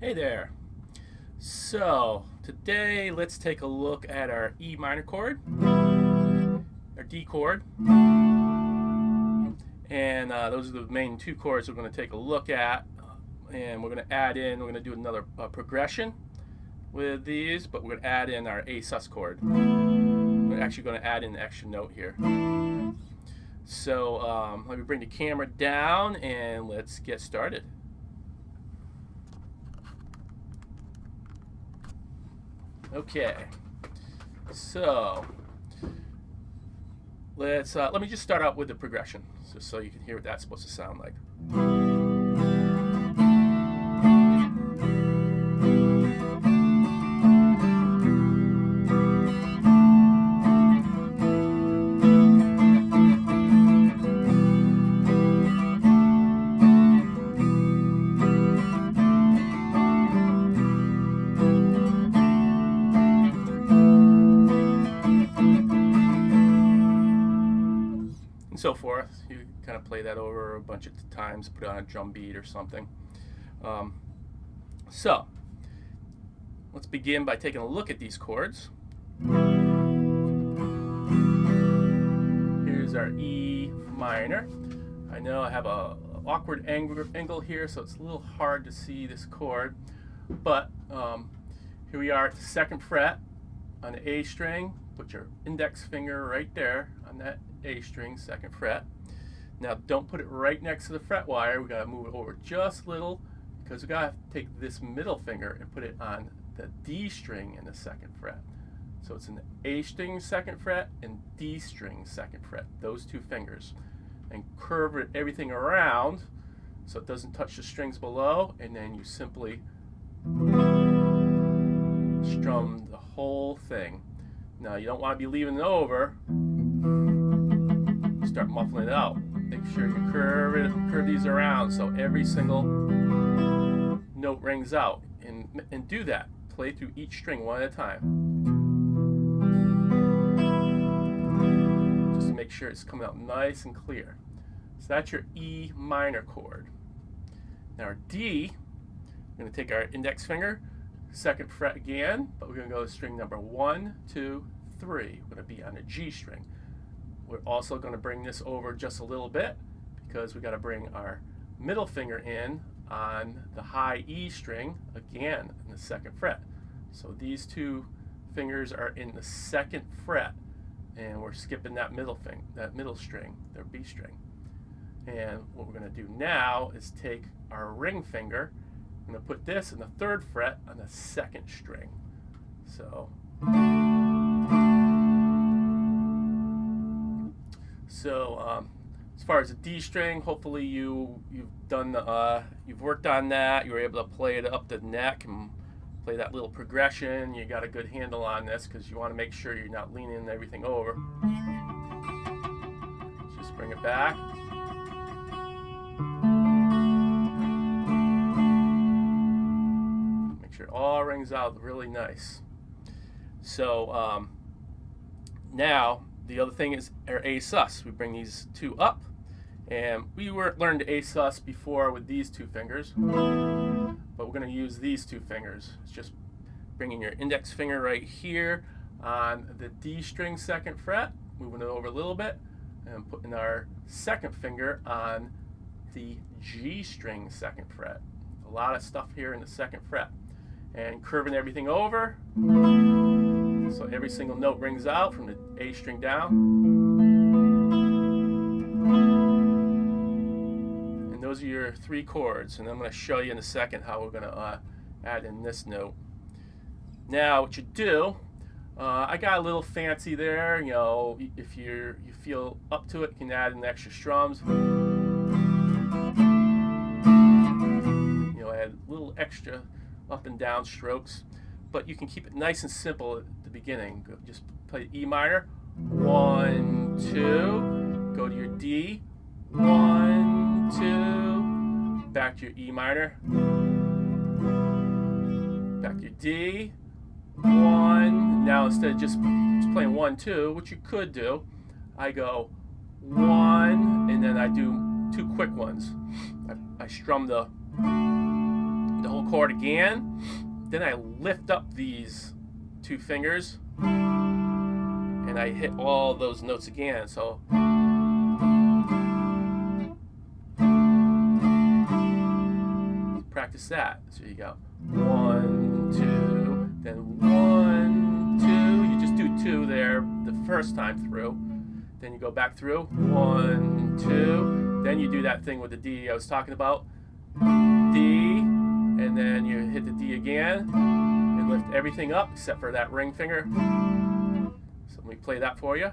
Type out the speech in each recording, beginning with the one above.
Hey there. So today let's take a look at our E minor chord, our D chord, and those are the main two chords we're going to take a look at. And we're going to add in, we're going to do another progression with these, but we're going to add in our Asus chord. We're actually going to add in an extra note here. So let me bring the camera down and let's get started. Okay, so let me just start out with the progression, so you can hear what that's supposed to sound like. And so forth. You kind of play that over a bunch of times, put it on a drum beat or something. So let's begin by taking a look at these chords. Here's our E minor. I know I have a awkward angle here, so it's a little hard to see this chord, but here we are at the 2nd fret on the A string. Put your index finger right there on that A string, 2nd fret. Now don't put it right next to the fret wire. We gotta move it over just a little because we gotta take this middle finger and put it on the D string in the 2nd fret. So it's an A string 2nd fret and D string 2nd fret, those two fingers. And curve everything around so it doesn't touch the strings below, and then you simply strum the whole thing. Now you don't want to be leaving it over. Start muffling it out. Make sure you curve these around so every single note rings out. And do that. Play through each string one at a time. Just to make sure it's coming out nice and clear. So that's your E minor chord. Now our D, we're going to take our index finger, 2nd fret again, but we're going to go to string number 1, 2, 3. We're going to be on a G string. We're also going to bring this over just a little bit because we got to bring our middle finger in on the high E string again in the 2nd fret. So these two fingers are in the 2nd fret, and we're skipping that middle string, their B string. And what we're going to do now is take our ring finger. I'm going to put this in the 3rd fret on the 2nd string. So as far as the D string, hopefully you've worked on that. You were able to play it up the neck and play that little progression. You got a good handle on this because you want to make sure you're not leaning everything over. Just bring it back. Make sure it all rings out really nice. So now the other thing is our A-sus. We bring these two up, and we learned A-sus before with these two fingers, but we're going to use these two fingers. It's just bringing your index finger right here on the D string 2nd fret, moving it over a little bit, and putting our 2nd finger on the G string 2nd fret. A lot of stuff here in the 2nd fret, and curving everything over so every single note rings out from the A string down. And those are your 3 chords, and I'm going to show you in a second how we're going to add in this note. Now what you do, I got a little fancy there. You know, if you feel up to it, you can add in extra strums. You know, add a little extra up and down strokes, but you can keep it nice and simple at the beginning. Just play E minor, 1, 2, go to your D, 1, 2, back to your E minor, back to your D, 1. Now instead of just playing 1, 2, which you could do, I go 1, and then I do 2 quick ones. I strum the whole chord again. Then I lift up these two fingers and I hit all those notes again. So practice that. So you go 1, 2, then 1, 2. You just do 2 there the first time through. Then you go back through 1, 2. Then you do that thing with the D I was talking about. D, and then you hit the D again and lift everything up except for that ring finger. So let me play that for you.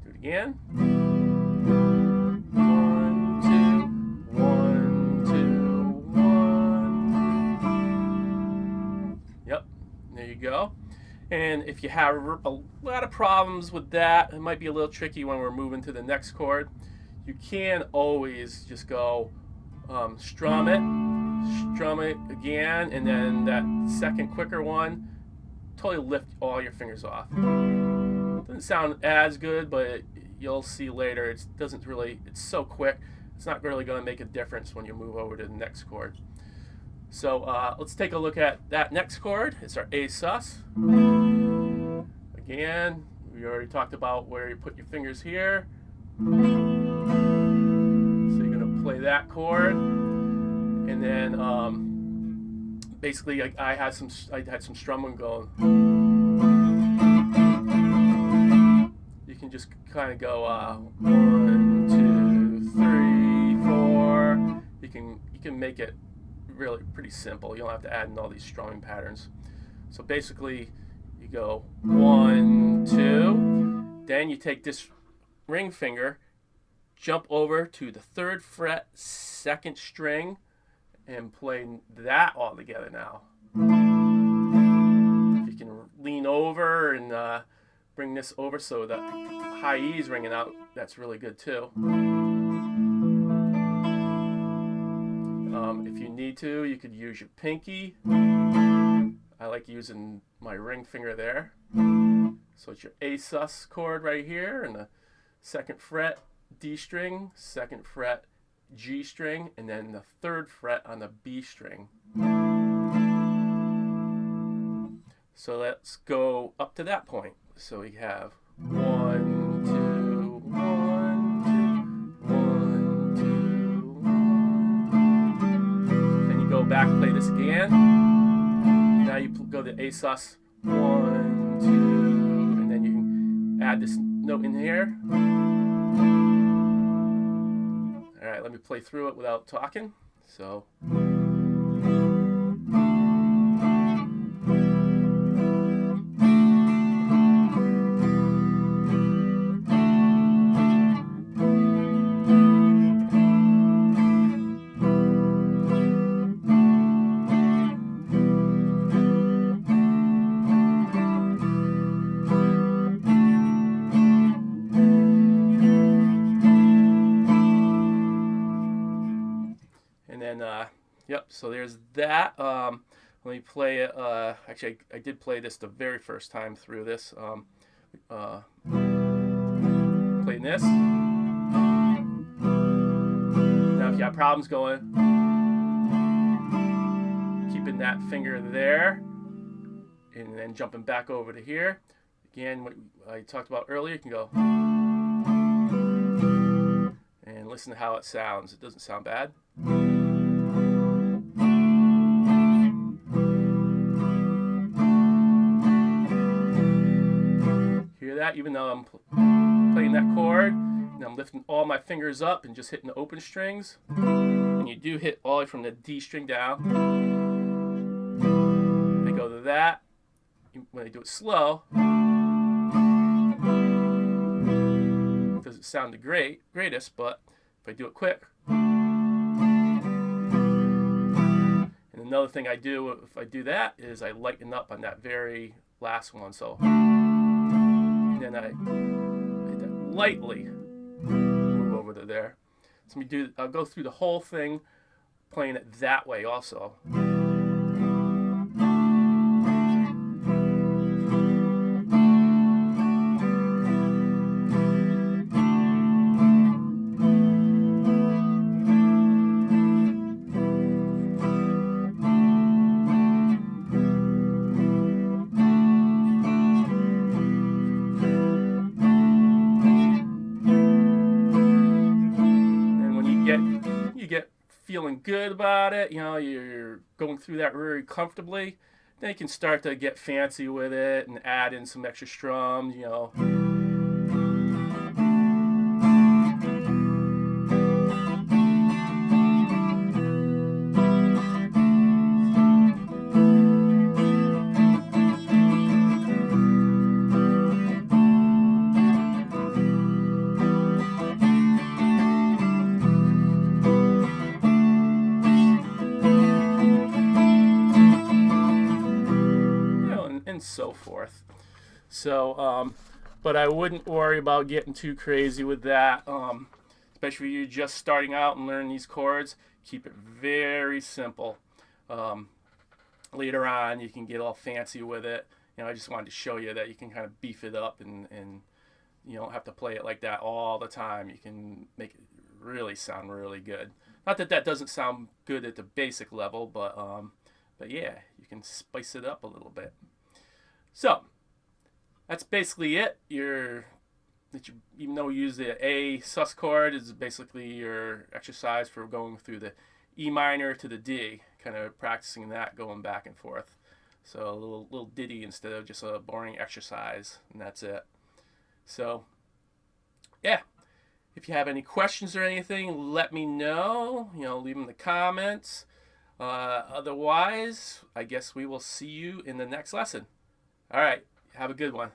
Do it again. 1, 2, 1, 2, 1. Yep, there you go. And if you have a lot of problems with that, it might be a little tricky when we're moving to the next chord. You can always just go strum it again, and then that second quicker one, totally lift all your fingers off. Doesn't sound as good, but you'll see later it's so quick, it's not really going to make a difference when you move over to the next chord. So let's take a look at that next chord. It's our Asus. Again, we already talked about where you put your fingers here. So you're going to play that chord, and then basically I had some strumming going. You can just kind of go 1, 2, 3, 4. You can make it really pretty simple. You don't have to add in all these strumming patterns. So basically you go 1, 2, then you take this ring finger, jump over to the 3rd fret, 2nd string, and play that all together now. If you can lean over and bring this over so that high E is ringing out, that's really good too. If you need to, you could use your pinky. I like using my ring finger there. So it's your Asus chord right here, and the 2nd fret D string, 2nd fret G string, and then the 3rd fret on the B string. So let's go up to that point. So we have 1, 2, 1, 2, 1, 2, 1. Then you go back, play this again. Now you go to Asus 1, 2, and then you can add this note in here. All right, let me play through it without talking. So. Yep, so there's that. Let me play it. Actually, I did play this the very first time through this. Playing this. Now, if you have problems going, keeping that finger there, and then jumping back over to here. Again, what I talked about earlier, you can go and listen to how it sounds. It doesn't sound bad. Hear that? Even though I'm playing that chord, and I'm lifting all my fingers up and just hitting the open strings, and you do hit all the way from the D string down. I go to that. When I do it slow, it doesn't sound the greatest, but if I do it quick. And another thing I do if I do that is I lighten up on that very last one. So then I hit that lightly, move over to there. So I'll go through the whole thing playing it that way also. feeling good about it, you know, you're going through that very comfortably, then you can start to get fancy with it and add in some extra strums, you know. And so forth. So, but I wouldn't worry about getting too crazy with that, especially if you're just starting out and learning these chords. Keep it very simple. Later on, you can get all fancy with it. You know, I just wanted to show you that you can kind of beef it up, and you don't have to play it like that all the time. You can make it really sound really good. Not that that doesn't sound good at the basic level, but yeah, you can spice it up a little bit. So that's basically it. Even though you use the A sus chord, is basically your exercise for going through the E minor to the D, kind of practicing that, going back and forth. So a little ditty instead of just a boring exercise, and that's it. So yeah, if you have any questions or anything, let me know. You know, leave them in the comments. Otherwise, I guess we will see you in the next lesson. All right, have a good one.